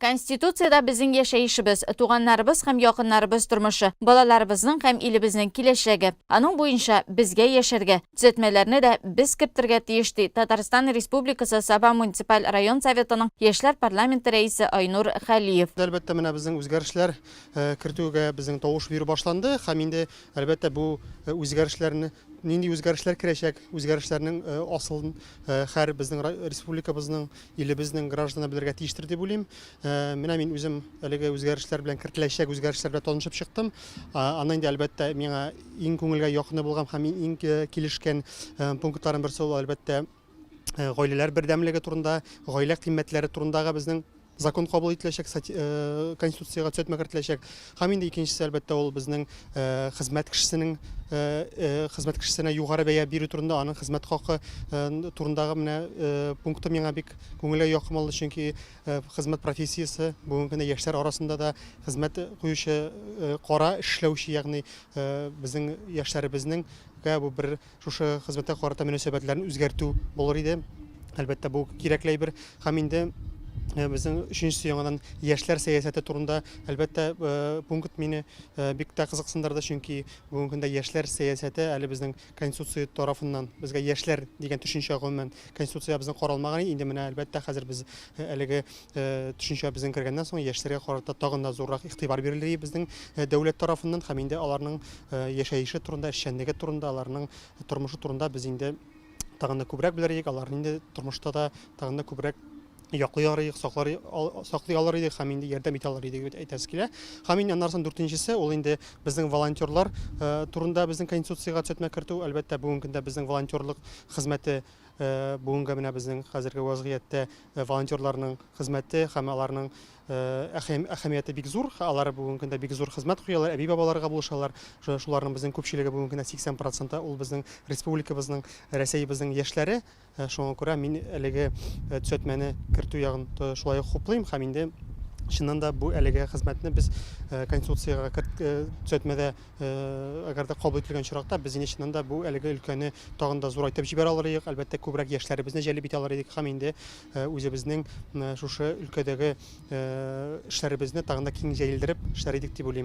Конституцияда біздің яшайышыбыз, туғаннарыбыз һәм якыннарыбыз тормышы, балаларыбызның һәм илебезнең киләчәге. Аның буенча безгә яшәргә, төзәтмәләрне дә без кертергә тиеш ди Татарстан Республикасы Саба муниципаль район советының яшьләр парламенты рәисе Айнур Хәлиев. Әлбәттә, менә безнең үзгәрешләр кертүгә безнең тавыш бирү башланды. Һәм инде әлбәттә бу үзгәрешләрне нинди үзгәрешләр керәчәк, үзгәрешләрнең асылын һәр безнең республикабызның, илебезнең гражданы белергә тиештер дип уйлыйм. Менә мин үзем әлеге үзгәрешләр белән кертеләчәк үзгәрешләр белән танышып чыктым. Аннан инде әлбәттә миңа иң күңелгә якыны булган һәм иң килешкән пунктларның берсе ул әлбәттә гаиләләр бердәмлеге турында, гаилә кыйммәтләре турындагы безнең закон кабул ителәчәк, Конституцияга төзәтмә кертеләчәк. Һәм инде икенчесе әлбәттә ул безнең хезмәт кешесенә югары бәя бирү турында, аның хезмәт хакы турындагы менә пункты миңа бик күңелгә якын булды, чөнки хезмәт профессиясе бүгенге көндә яшьләр арасында да хезмәт куючы, кара эшләүче, ягъни безнең яшьләребезнең бу бер шушы хезмәткә карата мөнәсәбәтләрен үзгәртү булыр иде. Әлбәттә бу кирәкле бер. Һәм инде безнең өченчесе яңадан яшьләр сәясәте турында әлбәттә пункт мине бик тә кызыксындырды, чөнки бүгенге көндә яшьләр сәясәте әле безнең Конституция тарафыннан безгә яшьләр дигән төшенчә гомумән Конституциябызның каралмаган. Инде менә әлбәттә хәзер без әлеге төшенчә безнең кергәннән соң яшьләргә карата тагын да зуррак игътибар бирелде безнең дәүләт тарафыннан. Һәм инде аларның яшәеше турында, эшчәнлеге турында, аларның тормышы турында без инде тагын да күбрәк белергә, аларның инде тормышта да тагын да күбрәк яклый алырык, саклый алырык, һәм инде ярдәм итә алырык дип әйтәсе килә. Һәм инде аннан соң дүртенчесе ул инде безнең волонтерлар турында безнең Конституцияга төзәтмә кертү. Әлбәттә бүгенге көндә безнең волонтерлык хезмәте бүгенге менә безнең хәзерге вазгыятьтә волонтерларның хезмәте һәм аларның әһәмияте бик зур. Алар бүгенге көндә бик зур хезмәт куялар, әби бабаларга булышалар. Шуларның безнең күпчелеге бүгенге көндә 80% ул безнең республикабызның, Россиябызның яшьләре. Шуңа күрә мин әлеге төзәтмәне кертү ягын шулай хуплыйм. Һәм инде чыннан да бу әлеге хезмәтне без Конституцияга төзәтмәдә әгәр дә кабул ителгән чиракта без инде чыннан да бу әлеге өлкәне тагын да зурайтып җибәрә алырык. Әлбәттә күбрәк яшьләребезне җәлеп итә алырык. Һәм инде үзебезнең шушы өлкәдәге эшләребезне тагын да киң җәелдереп эшләр идек дип уйлыйм.